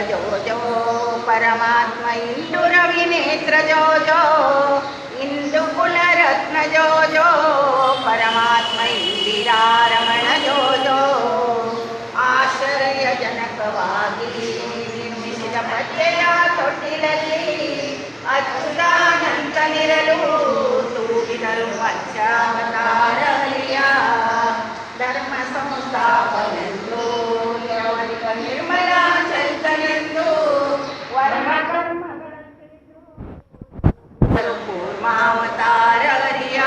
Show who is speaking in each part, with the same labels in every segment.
Speaker 1: ಜೋ ಜೋ ಪರಮಾತ್ಮ ಇಂದು ರವಿನೇತ್ರ ಜೋ ಜೋ ಇಂದು ಕುಲರತ್ನ ಜೋ ಜೋ ಪರಮಾತ್ಮ ಇಂದಿರಾರಮಣ ಜೋ ಜೋ ಆಶ್ಚರ್ಯಜನಕವಾಗಿ ನಿರ್ಮಿಸಿದ ಪ್ರತ್ಯಯ ತೊಟ್ಟಿಲಲ್ಲಿ ಅಚ್ಯುತಾನಂತನಿರಲು ತೂಗಿದರು ಪಂಚಾವತಾರಲಿಯ ಧರ್ಮ ಸಂಸ್ಥಾಪನೆಂದು ಯವನಿಕ ನಿರ್ಮಲ ಚೈತನ್ಯಂದು ವರ್ಮ ಕರ್ಮಗಳು ಕೂರ್ಮಾವತಾರಲಿಯ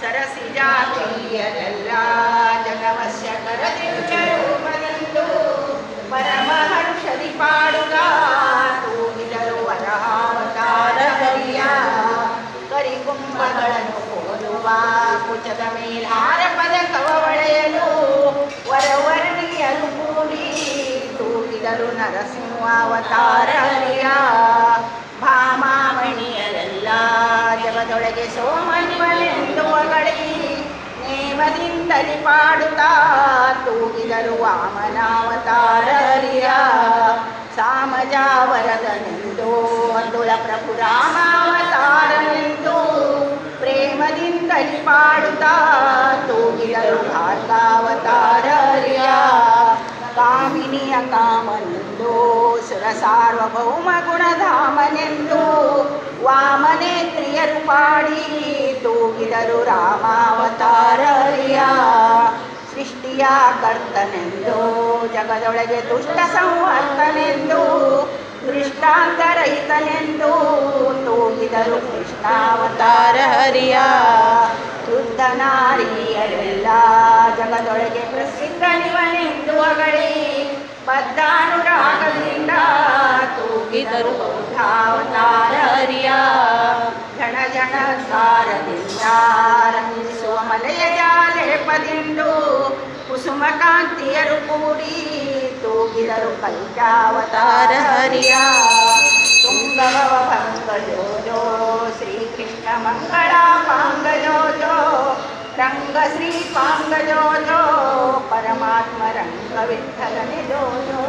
Speaker 1: ಸರಸಿ ಜಾತಿಯರೆಲ್ಲ ಜಗವಶ್ಯ ಕರದಿರುಳ ರೂಪದಿಂದು ಪರಮಹರ್ಷದಿ ಪಾಡುಗ ತೂಗಿದರು ವರಹಾವತಾರಲಿಯ ಕರಿಕುಂಭಗಳನ್ನು ಹೋಲುವ ಕುಚದ ಮೇಲಾರ ಪದಕವ ಒಳೆಯಲು ವರವರ್ಣಿಯರು ಕೂಡಿ ತೂಗಿದರು ನರಸಿಂಹಾವತಾರಲಿಯ ಭಾಮಾಮಣಿಯರೆಲ್ಲ ಜಗದೊಳಗೆ ಸೋಮನಿವನೆಂದು ಹೊಗಳಿ ನೇಮದಿಂದಲಿ ಪಾಡುತ್ತಾ ತೂಗಿದರು ವಾಮನಾವತಾರಲಿಯ ಸಾಮಜಾವರದನೆಂದು ಅತುಳ ಪ್ರಭು ರಾಮಾವತಾರನೆಂದು ಪ್ರೇಮದಿಂದಲಿ ಪಾಡುತ್ತಾ ತೂಗಿದರು ಭಾರ್ಗಾವತಾರಲಿಯ ಕಾಮಿನಿಯ ಕಾಮನೆಂದು ಸುರ ಸಾರ್ವಭೌಮ ಗುಣಧಾಮನೆಂದು ವಾಮನೇತ್ರಿಯರು ಪಾಡಿ ತೂಗಿದರು ರಾಮಾವತಾರಲಿಯ ಸೃಷ್ಟಿಯ ಕರ್ತನೆಂದು ಜಗದೊಳಗೆ ದುಷ್ಟ ಸಂವರ್ತನೆಂದು ದೃಷ್ಟಾಂತರಹಿತನೆಂದು ತೂಗಿದರು ಕೃಷ್ಣಾವತಾರಲಿಯ ವೃದ್ಧ ನಾರಿಯರೆಲ್ಲ ಜಗದೊಳಗೆ ಪ್ರಸಿದ್ಧನಿವನೆಂದು ಹೊಗಳಿ ಬದ್ಧಾನುರಾಗದಿಂದ ತೂಗಿದರು ಬೌದ್ಧಾವತಾರಲಿಯ ಜನ ಜನಸಾರದಿಂದ ರಂಜಿಸುವ ಮಲೆಯ ಜಾಲೇಪದಿಂದು ಕುಸುಮ ಕಾಂತಿಯರು ಕೂಡಿ ತೂಗಿದರು ಕಲ್ಯಾವತಾರಲಿಯ ತುಂಗಭವ ಭಂಗ ಜೋ ಜೋ ಶ್ರೀಕೃಷ್ಣ ಮಂಗಳ ಪಾಂಗ ಜೋ ಜೋ ರಂಗ ಶ್ರೀ ಪಾಂಗ ಜೋ ಜೋ ಪರಮಾತ್ಮ ರಂಗ ವಿಠಲನೆ ಜೋ ಜೋ.